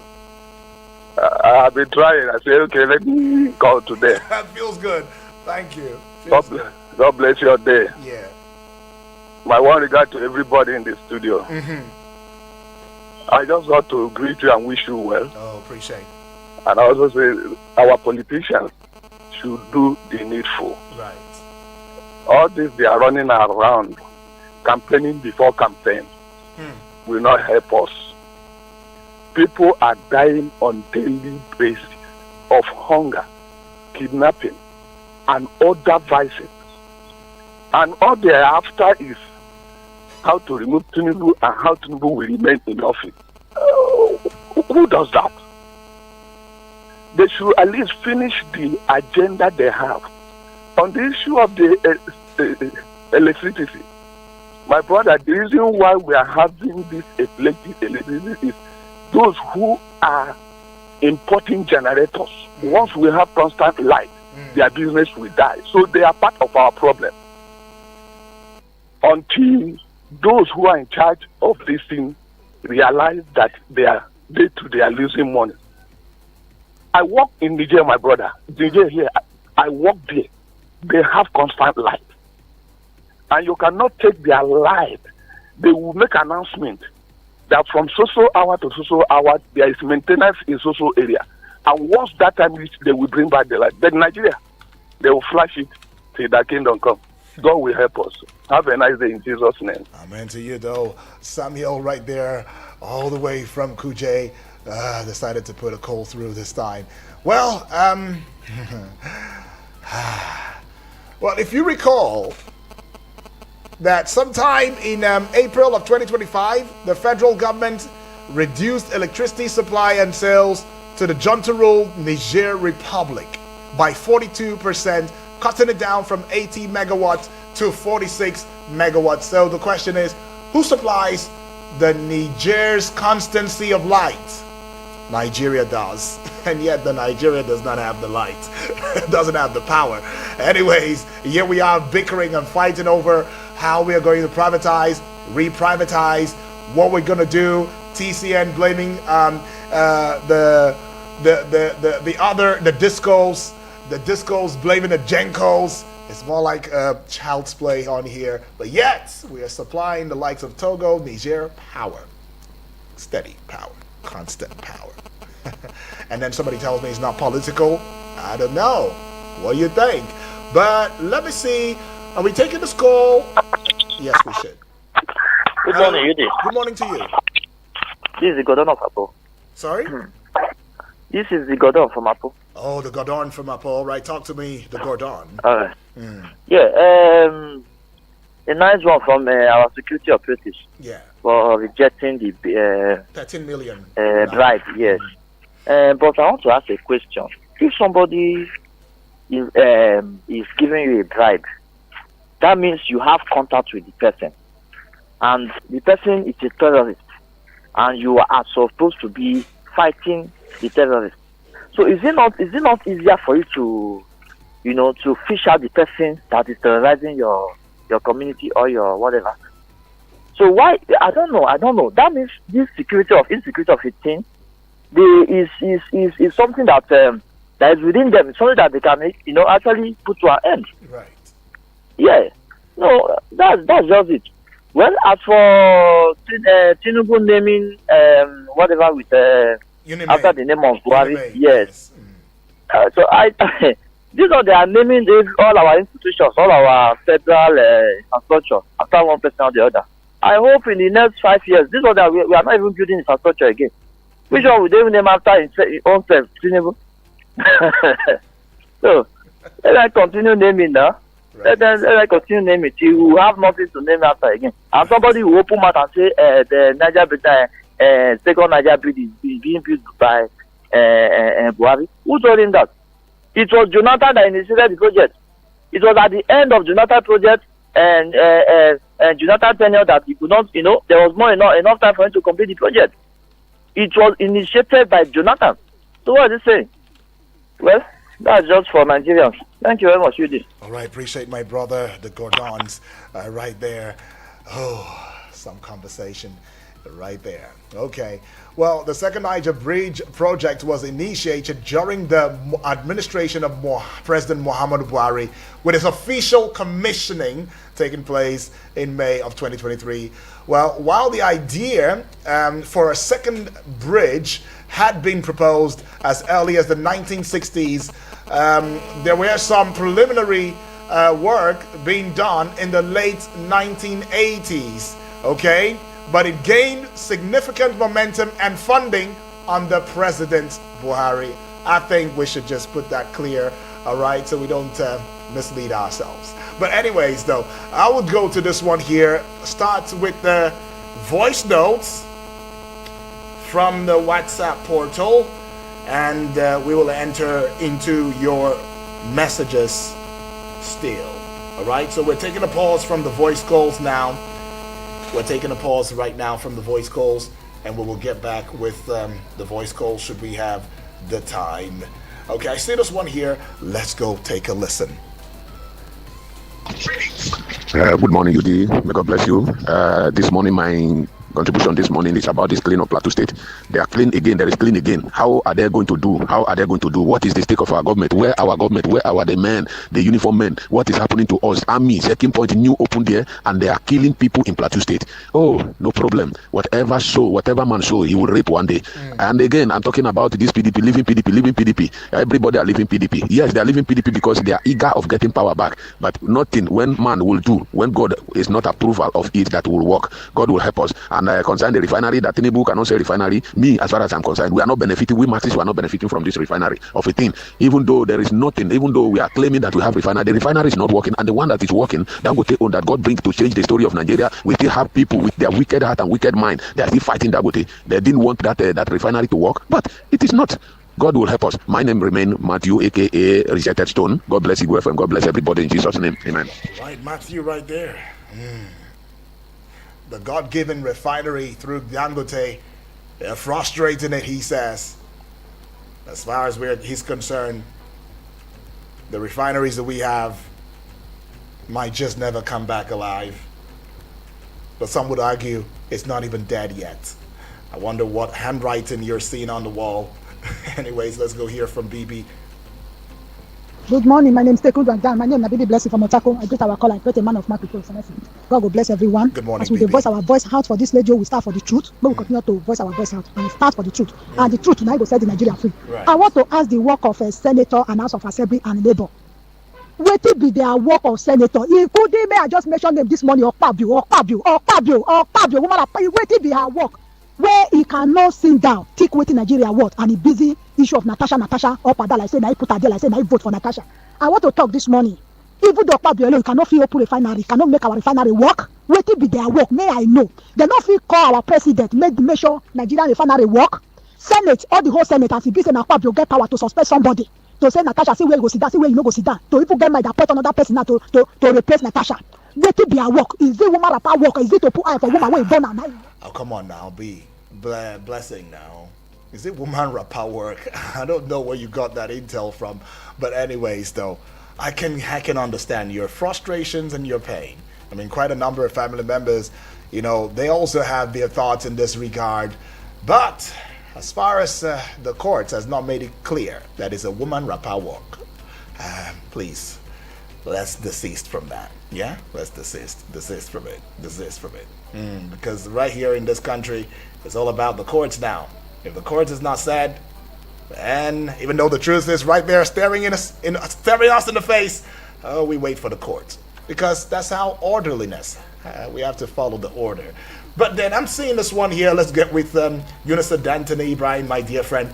I have been trying. I said, okay, let me call today. That feels good. Thank you. God bless your day. Yeah. My one regard to everybody in the studio. I just got to greet you and wish you well. Oh, appreciate. And I also say our politicians should do the needful. Right. All this they are running around, campaigning before campaign, will not help us. People are dying on daily basis of hunger, kidnapping, and other vices. And all they are after is how to remove Tinubu and how Tinubu will remain in office. Who does that? They should at least finish the agenda they have. On the issue of the electricity, my brother, the reason why we are having this electricity is those who are importing generators. Once we have constant light, their business will die. So they are part of our problem. Until those who are in charge of this thing realize that they are losing money. I work in Niger, my brother. Niger here, I work there. They have constant light. And you cannot take their light. They will make announcement that from so hour to so hour there is maintenance in so area, and once that time reach, they will bring back the light. But in Nigeria, they will flash it till the kingdom come. God will help us. Have a nice day in Jesus' name. Amen to you, though. Samuel, right there, all the way from Kuje, decided to put a call through this time. Well, well, if you recall that sometime in April of 2025, the federal government reduced electricity supply and sales to the junta-ruled Niger Republic by 42%, cutting it down from 80 megawatts to 46 megawatts. So the question is, who supplies the Niger's constancy of light? Nigeria does, and yet the Nigeria does not have the light. It doesn't have the power. Anyways, here we are bickering and fighting over how we are going to privatize, re-privatize, what we're going to do. TCN blaming the discos blaming the Gencos. It's more like child's play on here. But yet, we are supplying the likes of Togo, Niger, power. Steady power. Constant power. And then somebody tells me it's not political. I don't know. What do you think? But let me see. Are we taking this call? Yes, we should. Good morning, Yudi. Good morning to you. This is the Gordon of Apple. Sorry? This is the Gordon from Apple. Oh, the Gordon from Apple. All right, talk to me, the Gordon. Yeah, a nice one from our security operatives. Yeah. For rejecting the 13 million bribe, yes. But I want to ask a question. If somebody is giving you a bribe, that means you have contact with the person. And the person is a terrorist. And you are supposed to be fighting the terrorist. So is it not easier for you to, to fish out the person that is terrorizing your community or your whatever? So why? I don't know. That means this insecurity of a thing, is something that is within them. It's something that they can, actually put to an end. Right. Yeah. No, that's just it. Well, as for Tinubu naming whatever with after the name of Buhari, yes. So these are they are naming all our institutions, all our federal infrastructure after one person or the other. I hope in the next 5 years, this one that we are not even building infrastructure again. Which one would they name after his own self, Tinubu? So let us continue naming now. Right. Let us continue naming till we have nothing to name after again. And somebody will open mouth and say the Niger Bridge, second Niger Bridge is being built by Buhari. Who told him that? It was Jonathan that initiated the project. It was at the end of Jonathan's project and Jonathan tenure that he could not, there was more enough time for him to complete the project. It was initiated by Jonathan. So what is he saying? Well, that's just for Nigerians. Thank you very much, Yudi. All right, appreciate my brother, the Gordons, right there. Oh, some conversation right there. Okay. Well, the second Niger Bridge project was initiated during the administration of President Muhammadu Buhari, with its official commissioning taking place in May of 2023. Well, while the idea for a second bridge had been proposed as early as the 1960s, there were some preliminary work being done in the late 1980s, okay? But it gained significant momentum and funding under President Buhari. I think we should just put that clear, all right, so we don't mislead ourselves. But anyways, though, I would go to this one here. Start with the voice notes from the WhatsApp portal, and we will enter into your messages still. All right, so we're taking a pause from the voice calls now. We're taking a pause right now from the voice calls, and we will get back with the voice calls should we have the time. Okay, I see this one here. Let's go take a listen. Good morning, Yudi. May God bless you. This morning, contribution this morning is about this clean of Plateau State. They are clean again. There is clean again. How are they going to do? How are they going to do? What is the stake of our government? Where our government? Where are the men, the uniform men? What is happening to us? Army, second point, new open there, and they are killing people in Plateau State. Oh, no problem. Whatever man show, he will rape one day. And again, I'm talking about this PDP, leaving PDP. Everybody are leaving PDP. Yes, they are leaving PDP because they are eager of getting power back. But nothing when man will do, when God is not approval of it, that will work. God will help us. And concern the refinery, that Tinubu cannot say refinery. Me, as far as I'm concerned, we are not benefiting. We Marxists are not benefiting from this refinery of a thing. Even though there is nothing, even though we are claiming that we have refinery, the refinery is not working, and the one that is working, that will take on that God brings to change the story of Nigeria. We still have people with their wicked heart and wicked mind. They are still fighting that way. They didn't want that refinery to work, but it is not. God will help us. My name remain Matthew, aka Rejected Stone. God bless you, FM. God bless everybody in Jesus' name. Amen. Right, Matthew, right there. The God-given refinery through Dangote, they're frustrating it, he says. As far as he's concerned, the refineries that we have might just never come back alive. But some would argue it's not even dead yet. I wonder what handwriting you're seeing on the wall. Anyways, let's go hear from BB. Good morning. My name is Teku Gwandan. My name is Nabidi Blessing from Otako. I greet our call. I greet a man of my people. God will bless everyone. Good morning, as we voice our voice out for this radio, we start for the truth. But we continue to voice our voice out and start for the truth. And the truth tonight will set the Nigeria free. Right. I want to ask the work of a senator and House of Assembly and Labour. What will be their work of senator? Including me, I just mentioned them this morning. Okpabio. Woman, what will be her work? Where he cannot sit down, take waiting Nigeria what, and the busy issue of Natasha up and down, like say, I put her there, like say, I vote for Natasha. I want to talk this morning. Even though you cannot feel open refinery, cannot make our refinery work. Wait till be their work, may I know. They not feel call our president, make sure Nigerian refinery work. Senate, all the whole Senate, as if and Akpabio get power to suspend somebody. To say Natasha, see where you go sit down, see where you no go sit down. To even get my appoint another person now to replace Natasha. Wait till be our work. Is it woman rapper work? Is it to put eye for woman when done now? Oh, come on now, B. Blessing now. Is it woman rapper work? I don't know where you got that intel from. But anyways, though, I can understand your frustrations and your pain. I mean, quite a number of family members, they also have their thoughts in this regard. But as far as the courts has not made it clear that it's a woman rapper work, please, let's desist from that. Yeah, let's desist from it. Because right here in this country, it's all about the courts now. If the courts is not said, and even though the truth is right there staring us in the face, we wait for the courts, because that's how orderliness. We have to follow the order. But then I'm seeing this one here. Let's get with Yunusa Dantani Ibrahim, my dear friend.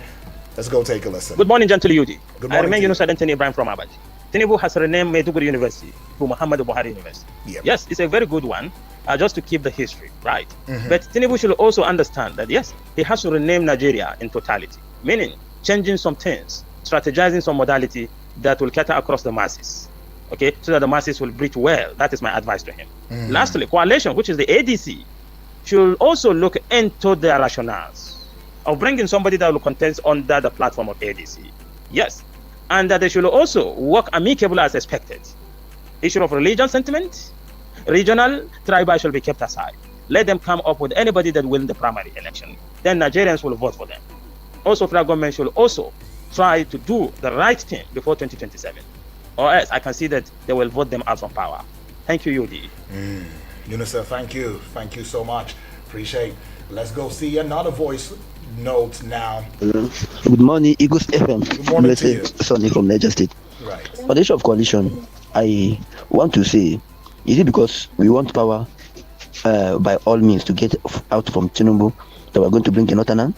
Let's go take a listen. Good morning, gentle Yudi. Good morning. I remain Yunusa Dantani Ibrahim from Abuja. Tinubu has renamed Maiduguri University to Muhammadu Buhari University. Yep. Yes, it's a very good one, just to keep the history right. But Tinubu should also understand that yes, he has to rename Nigeria in totality, meaning changing some things, strategizing some modality that will cater across the masses, okay, so that the masses will breathe well. That is my advice to him. Lastly, coalition, which is the ADC, should also look into their rationales of bringing somebody that will contest under the platform of ADC. Yes. And that they should also work amicably as expected. Issue of religion sentiment, regional, tribal shall be kept aside. Let them come up with anybody that win the primary election. Then Nigerians will vote for them. Also, federal government should also try to do the right thing before 2027. Or else I can see that they will vote them out from power. Thank you, Yudi. Yunusa, thank you. Thank you so much. Appreciate. Let's go see another voice note now. Good morning, Eagles FM. Good morning to you. Sonny from Niger State. Right. On the issue of coalition, I want to say, is it because we want power by all means to get out from Tinubu that we're going to bring a Northerner?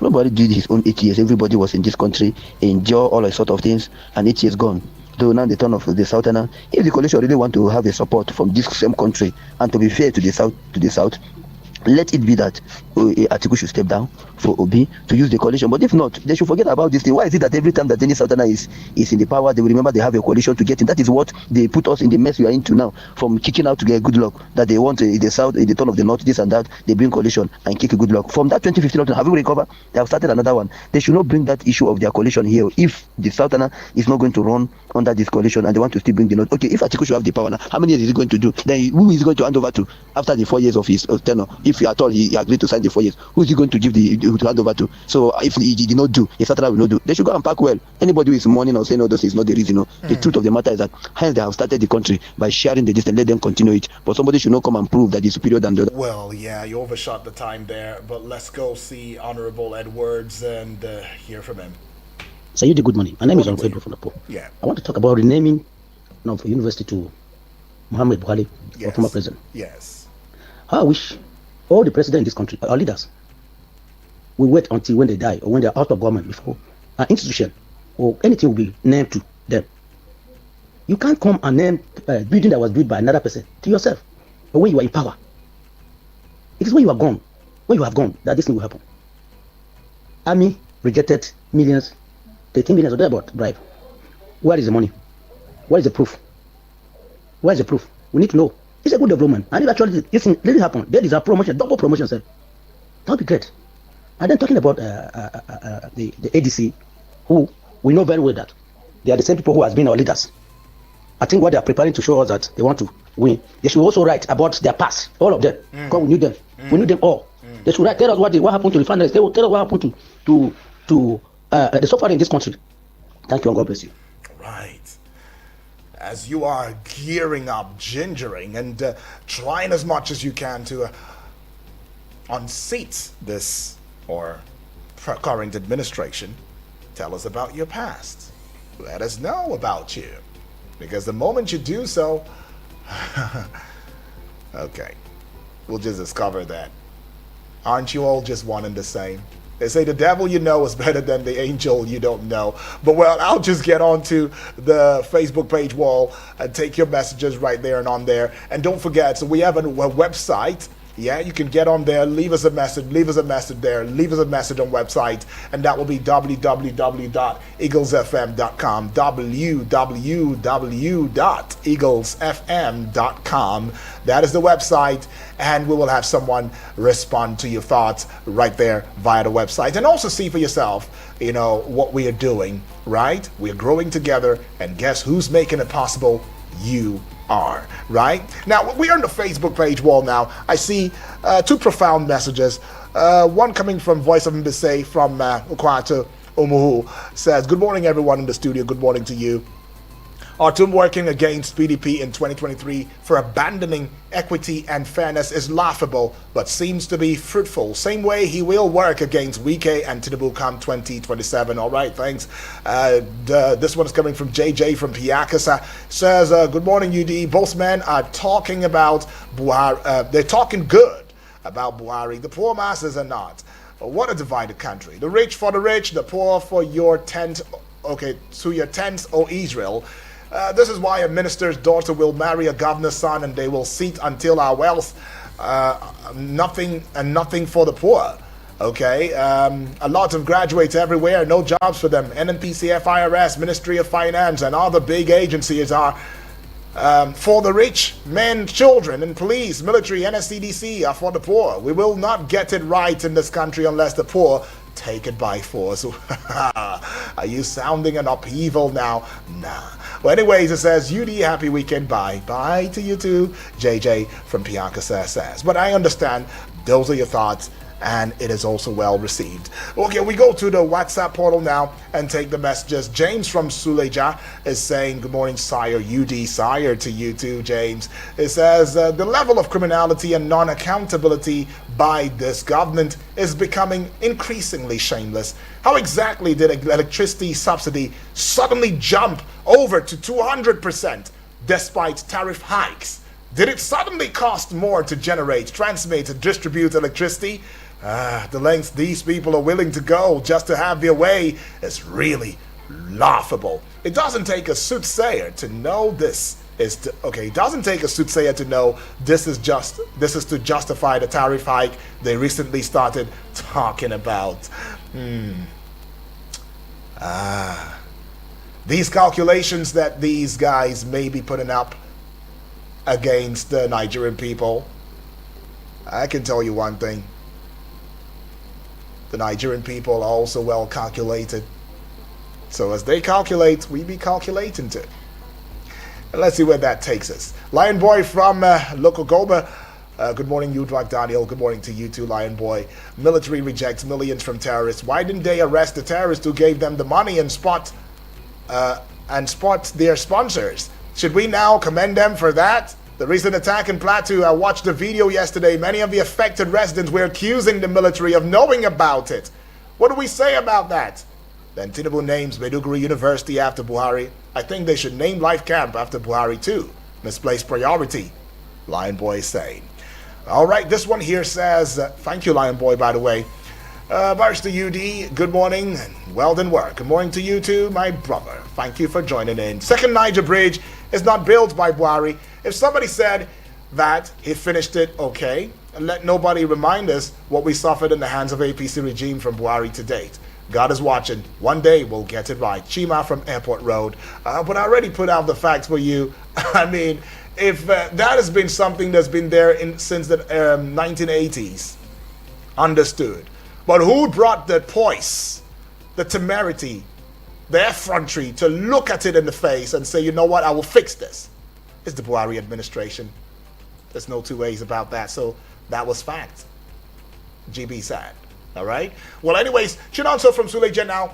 Nobody did his own 8 years. Everybody was in this country, endure all sort of things, and 8 years gone. So now the turn of the Southerner. If the coalition really want to have a support from this same country and to be fair to the south, let it be that Atiku should step down for Obi to use the coalition. But if not, they should forget about this thing. Why is it that every time that any Southerner is in the power, they will remember they have a coalition to get in? That is what they put us in the mess we are into now. From kicking out to get good luck, that they want in the south, in the turn of the north, this and that, they bring coalition and kick a good luck. From that 2015, have we recovered? They have started another one. They should not bring that issue of their coalition here. If the Southerner is not going to run under this coalition and they want to still bring the north, okay, if Atiku should have the power now, how many years is he going to do? Then who is going to hand over to after the 4 years of his tenure? If if at all he agreed to sign the 4 years, who is he going to give to hand over to? So if he did not do, if Satara will not do, they should go and pack well. Anybody who is mourning or saying all those is not the reason. The truth of the matter is that hence they have started the country by sharing the distance. Let them continue it. But somebody should not come and prove that he's superior than the other. Well, yeah, you overshot the time there, but let's go see Honorable Edwards and hear from him. Sayudi, good morning. My name is Alfredo from the Poor. Yeah. I want to talk about renaming now for university to Muhammad Buhari, our former president. Yes. I wish all the presidents in this country, our leaders, will wait until when they die or when they are out of government before an institution or anything will be named to them. You can't come and name a building that was built by another person to yourself. But when you are in power, it is when you are gone, when you have gone, that this thing will happen. Army rejected millions, 13 millions of their bribe. Where is the money? Where is the proof? Where is the proof? We need to know. It's a good development. And if actually this thing really happen, there is a promotion, double promotion, sir. That would be great. And then talking about the ADC, who we know very well that they are the same people who has been our leaders. I think what they are preparing to show us that they want to win. They should also write about their past, all of them. Because we knew them. We knew them all. They should write, tell us what happened to the refineries. They will tell us what happened to the suffering in this country. Thank you and God bless you. Right. As you are gearing up, gingering, and trying as much as you can to unseat this or current administration, tell us about your past. Let us know about you. Because the moment you do so, okay, we'll just discover that. Aren't you all just one and the same? They say the devil you know is better than the angel you don't know. But well, I'll just get on to the Facebook page wall and take your messages right there and on there. And don't forget, so we have a website. Yeah, you can get on there, leave us a message there, leave us a message on website, and that will be www.eaglesfm.com, www.eaglesfm.com. That is the website, and we will have someone respond to your thoughts right there via the website. And also see for yourself, what we are doing, right? We are growing together, and guess who's making it possible? You are, right? Now, we are on the Facebook page wall now. I see two profound messages. One coming from Voice of Mbise from Ukwato Umuhu says, good morning, everyone in the studio. Good morning to you. Our team working against PDP in 2023 for abandoning equity and fairness is laughable, but seems to be fruitful. Same way he will work against Wike and Tinubu come 2027. All right, thanks. This one is coming from JJ from Piakasa. Says, good morning, UD. Both men are talking about Buhari. They're talking good about Buhari. The poor masses are not. What a divided country. The rich for the rich, the poor for your tent. Okay, to your tents, O Israel. This is why a minister's daughter will marry a governor's son, and they will sit until our wealth, nothing for the poor. Okay, a lot of graduates everywhere, no jobs for them. NNPCF, IRS, Ministry of Finance, and other big agencies are for the rich. Men, children, and police, military, NSCDC are for the poor. We will not get it right in this country unless the poor take it by force. Are you sounding an upheaval now? Nah. Well, anyways, it says, UD, happy weekend. Bye. Bye to you too, JJ from Piakasa says. But I understand those are your thoughts, and it is also well received. Okay, we go to the WhatsApp portal now and take the messages. James from Suleja is saying, good morning, sire. UD, sire to you too, James. It says, the level of criminality and non-accountability by this government is becoming increasingly shameless. How exactly did electricity subsidy suddenly jump over to 200% despite tariff hikes? Did it suddenly cost more to generate, transmit, and distribute electricity? The lengths these people are willing to go just to have their way is really laughable. It doesn't take a soothsayer to know this. It doesn't take a soothsayer to know this is to justify the tariff hike they recently started talking about. These calculations that these guys may be putting up against the Nigerian people, I can tell you one thing. The Nigerian people are also well calculated. So as they calculate, we be calculating too. And let's see where that takes us. Lion Boy from Lokogoma Good morning, you, Drug Daniel. Good morning to you too, Lion Boy. Military rejects millions from terrorists. Why didn't they arrest the terrorists who gave them the money and spot their sponsors? Should we now commend them for that? The recent attack in Plateau, I watched the video yesterday. Many of the affected residents were accusing the military of knowing about it. What do we say about that? Then Tinubu names Maiduguri University after Buhari. I think they should name Life Camp after Buhari too. Misplaced priority, Lion Boy is saying. All right, this one here says, thank you, Lion Boy, by the way. Barrister UD, good morning and well done work. Good morning to you too, my brother. Thank you for joining in. Second Niger Bridge is not built by Buhari. If somebody said that he finished it, okay, and let nobody remind us what we suffered in the hands of APC regime from Buhari to date. God is watching. One day we'll get it right. Chima from Airport Road. But I already put out the facts for you. I mean, if that has been something that's been there since the 1980s, understood. But who brought the poise, the temerity, the effrontery to look at it in the face and say, you know what, I will fix this? It's the Buhari administration. There's no two ways about that. So that was fact. GB sad. All right. Well, anyways, Chinonso from Suleja now.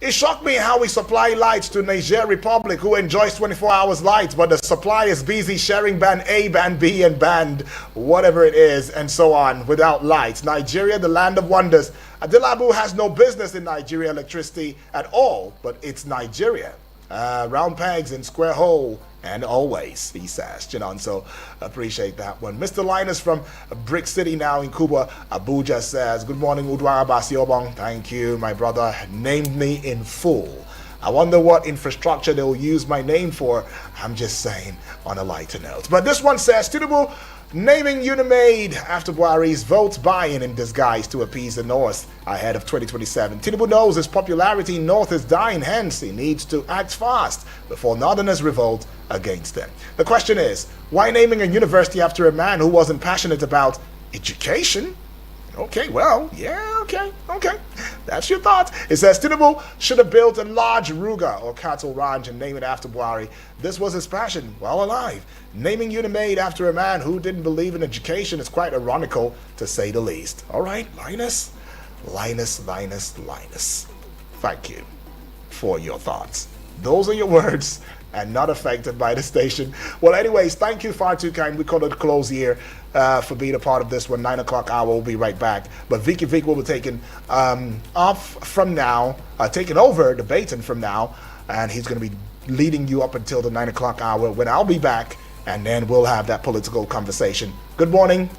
It shocked me how we supply lights to Niger Republic, who enjoys 24 hours lights, but the supply is busy sharing band A, band B, and band whatever it is, and so on, without lights. Nigeria, the land of wonders. Adilabu has no business in Nigeria electricity at all, but it's Nigeria. Round pegs in square hole, and always, he says. So appreciate that one. Mr. Linus from Brick City now in Cuba, Abuja says, good morning, Udwa Basiobong. Thank you, my brother. Named me in full. I wonder what infrastructure they'll use my name for. I'm just saying on a lighter note. But this one says, Tinubu naming Unimaid after Buhari's vote buying in disguise to appease the North ahead of 2027. Tinubu knows his popularity in North is dying, hence he needs to act fast before Northerners revolt against them. The question is, why naming a university after a man who wasn't passionate about education? Okay, well, yeah, okay. That's your thought. It says Tinubu should have built a large ruga or cattle ranch and name it after Buhari. This was his passion while alive. Naming Unimaid after a man who didn't believe in education is quite ironical, to say the least. All right, Linus. Thank you for your thoughts. Those are your words and not affected by the station. Well, anyways, thank you, far too kind. We call it a close here for being a part of this one. 9 o'clock hour, we'll be right back. But Vicky Vic will be taking off from now, taking over, debating from now, and he's going to be leading you up until the 9 o'clock hour when I'll be back, and then we'll have that political conversation. Good morning.